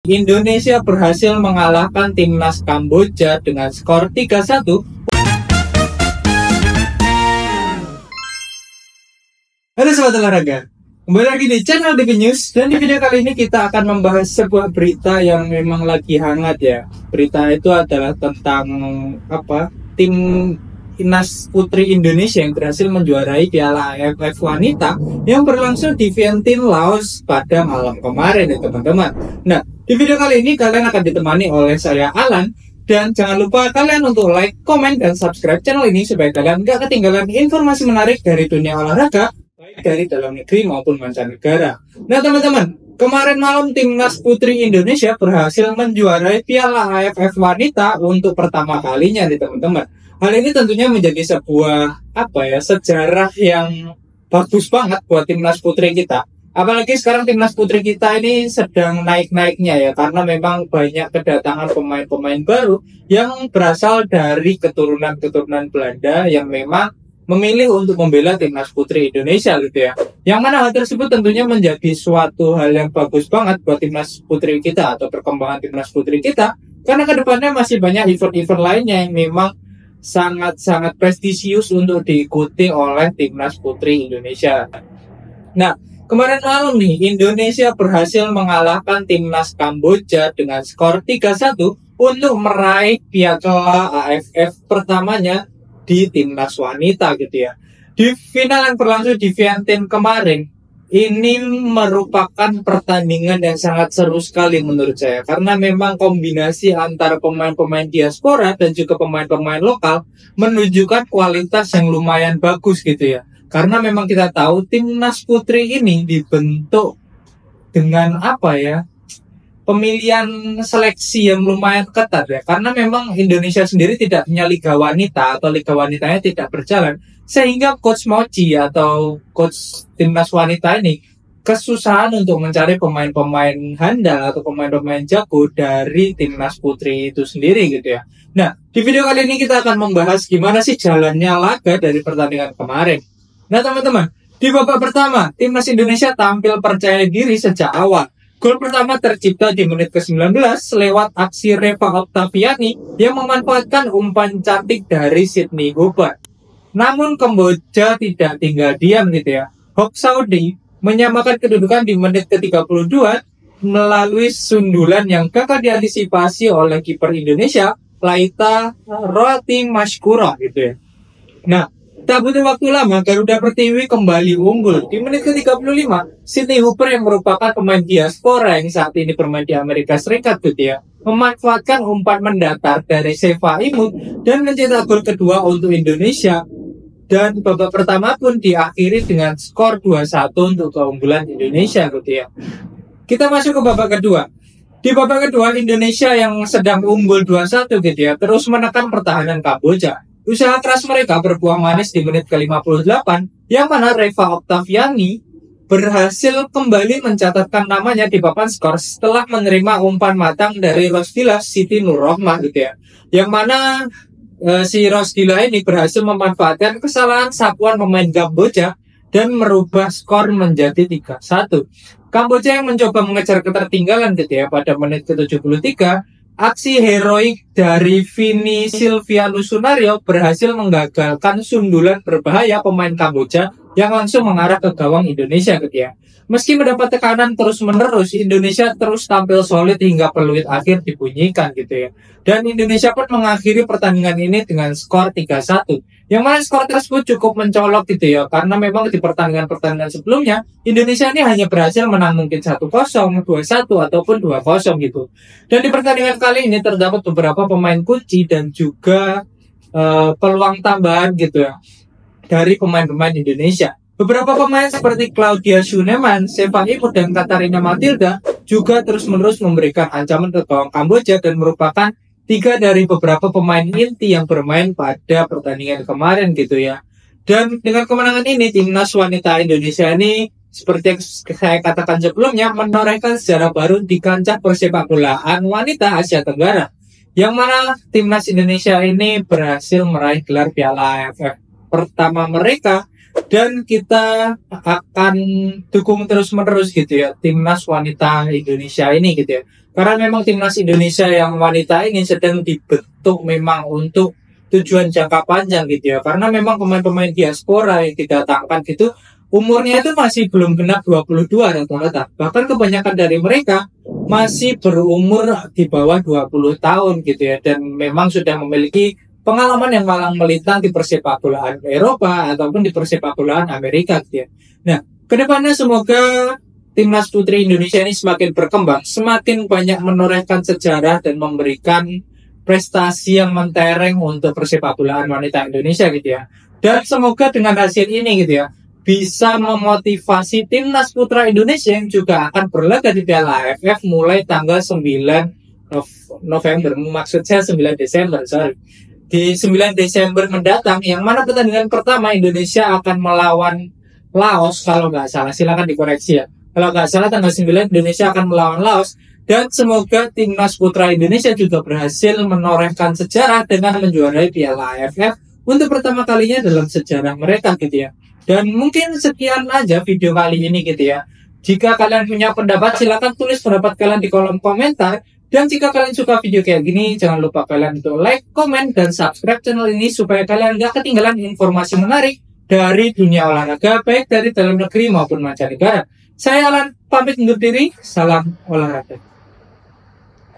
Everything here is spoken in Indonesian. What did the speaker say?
Indonesia berhasil mengalahkan timnas Kamboja dengan skor 3-1. Halo sobat olahraga, kembali lagi di channel DB News. Dan di video kali ini kita akan membahas sebuah berita yang memang lagi hangat ya. Berita itu adalah tentang tim timnas putri Indonesia yang berhasil menjuarai Piala AFF Wanita yang berlangsung di Vientiane, Laos pada malam kemarin ya teman-teman. Nah, di video kali ini kalian akan ditemani oleh saya Alan. Dan jangan lupa kalian untuk like, komen, dan subscribe channel ini supaya kalian gak ketinggalan informasi menarik dari dunia olahraga, baik dari dalam negeri maupun mancanegara. Nah teman-teman, kemarin malam timnas putri Indonesia berhasil menjuarai Piala AFF Wanita untuk pertama kalinya nih teman-teman. Hal ini tentunya menjadi sebuah sejarah yang bagus banget buat timnas putri kita. Apalagi sekarang timnas putri kita ini sedang naik-naiknya ya, karena memang banyak kedatangan pemain-pemain baru yang berasal dari keturunan-keturunan Belanda yang memang memilih untuk membela timnas putri Indonesia gitu ya. Yang mana hal tersebut tentunya menjadi suatu hal yang bagus banget buat timnas putri kita atau perkembangan timnas putri kita, karena kedepannya masih banyak event-event lainnya yang memang sangat-sangat prestisius untuk diikuti oleh timnas putri Indonesia. Nah, kemarin malam nih Indonesia berhasil mengalahkan timnas Kamboja dengan skor 3-1 untuk meraih piala AFF pertamanya di timnas wanita gitu ya. Di final yang berlangsung di Vientiane kemarin, ini merupakan pertandingan yang sangat seru sekali menurut saya, karena memang kombinasi antara pemain-pemain diaspora dan juga pemain-pemain lokal menunjukkan kualitas yang lumayan bagus gitu ya. Karena memang kita tahu timnas putri ini dibentuk dengan pemilihan seleksi yang lumayan ketat ya, karena memang Indonesia sendiri tidak punya liga wanita atau liga wanitanya tidak berjalan, sehingga coach Mochi atau coach timnas wanita ini kesusahan untuk mencari pemain-pemain handal atau pemain-pemain jago dari timnas putri itu sendiri gitu ya. Nah, di video kali ini kita akan membahas gimana sih jalannya laga dari pertandingan kemarin. Nah teman-teman, di babak pertama timnas Indonesia tampil percaya diri sejak awal. Gol pertama tercipta di menit ke-19 lewat aksi Reva Oktaviani yang memanfaatkan umpan cantik dari Sydney Hobart. Namun Kamboja tidak tinggal diam gitu ya. Hok Saudi menyamakan kedudukan di menit ke-32 melalui sundulan yang gagal diantisipasi oleh kiper Indonesia, Laita Roti Mashkura gitu ya. Nah, tak butuh waktu lama, Garuda Pertiwi kembali unggul. Di menit ke-35, Sydney Hooper yang merupakan pemain diaspora yang saat ini bermain di Amerika Serikat gitu ya, memanfaatkan umpan mendatar dari Seva Imut dan mencetak gol kedua untuk Indonesia. Dan babak pertama pun diakhiri dengan skor 2-1 untuk keunggulan Indonesia gitu ya. Kita masuk ke babak kedua. Di babak kedua, Indonesia yang sedang unggul 2-1 gitu ya, terus menekan pertahanan Kamboja. Usaha keras mereka berbuah manis di menit ke-58, yang mana Reva Oktaviani berhasil kembali mencatatkan namanya di papan skor setelah menerima umpan matang dari Rosdila Siti Nurrohmah gitu ya. Yang mana si Rosdila ini berhasil memanfaatkan kesalahan sapuan pemain Kamboja dan merubah skor menjadi 3-1. Kamboja yang mencoba mengejar ketertinggalan gitu ya pada menit ke-73. Aksi heroik dari Vini Silvianus Sunario berhasil menggagalkan sundulan berbahaya pemain Kamboja yang langsung mengarah ke gawang Indonesia gitu ya. Meski mendapat tekanan terus-menerus, Indonesia terus tampil solid hingga peluit akhir dibunyikan gitu ya. Dan Indonesia pun mengakhiri pertandingan ini dengan skor 3-1. Yang mana skor tersebut cukup mencolok gitu ya, karena memang di pertandingan-pertandingan sebelumnya Indonesia ini hanya berhasil menang mungkin 1-0, 2-1 ataupun 2-0 gitu. Dan di pertandingan kali ini terdapat beberapa pemain kunci dan juga peluang tambahan gitu ya dari pemain-pemain Indonesia. Beberapa pemain seperti Claudia Schuneman, Seva Imut, dan Katarina Matilda juga terus-menerus memberikan ancaman ke gawang Kamboja dan merupakan 3 dari beberapa pemain inti yang bermain pada pertandingan kemarin gitu ya. Dan dengan kemenangan ini, timnas wanita Indonesia ini seperti yang saya katakan sebelumnya menorehkan sejarah baru di kancah persepak bolaan wanita Asia Tenggara. Yang mana timnas Indonesia ini berhasil meraih gelar Piala AFF pertama mereka, dan kita akan dukung terus-menerus gitu ya timnas wanita Indonesia ini gitu ya. Karena memang timnas Indonesia yang wanita ini sedang dibentuk memang untuk tujuan jangka panjang gitu ya. Karena memang pemain-pemain diaspora yang didatangkan gitu umurnya itu masih belum genap 22 rata-rata. Bahkan kebanyakan dari mereka masih berumur di bawah 20 tahun gitu ya. Dan memang sudah memiliki pengalaman yang malang melintang di persepak bolaan Eropa ataupun di persepak bolaan Amerika gitu ya. Nah, kedepannya semoga timnas putri Indonesia ini semakin berkembang, semakin banyak menorehkan sejarah dan memberikan prestasi yang mentereng untuk persepak bolaan wanita Indonesia gitu ya. Dan semoga dengan hasil ini gitu ya, bisa memotivasi timnas putra Indonesia yang juga akan berlaga di Piala AFF mulai tanggal 9 November, maksud saya 9 Desember, sorry. Di 9 Desember mendatang, yang mana pertandingan pertama Indonesia akan melawan Laos, kalau nggak salah, silakan dikoreksi ya. Kalau nggak salah tanggal 9 Indonesia akan melawan Laos, dan semoga timnas putra Indonesia juga berhasil menorehkan sejarah dengan menjuarai Piala AFF untuk pertama kalinya dalam sejarah mereka gitu ya. Dan mungkin sekian aja video kali ini gitu ya. Jika kalian punya pendapat, silakan tulis pendapat kalian di kolom komentar. Dan jika kalian suka video kayak gini, jangan lupa kalian untuk like, komen, dan subscribe channel ini supaya kalian gak ketinggalan informasi menarik dari dunia olahraga, baik dari dalam negeri maupun mancanegara. Saya Alan, pamit undur diri. Salam olahraga.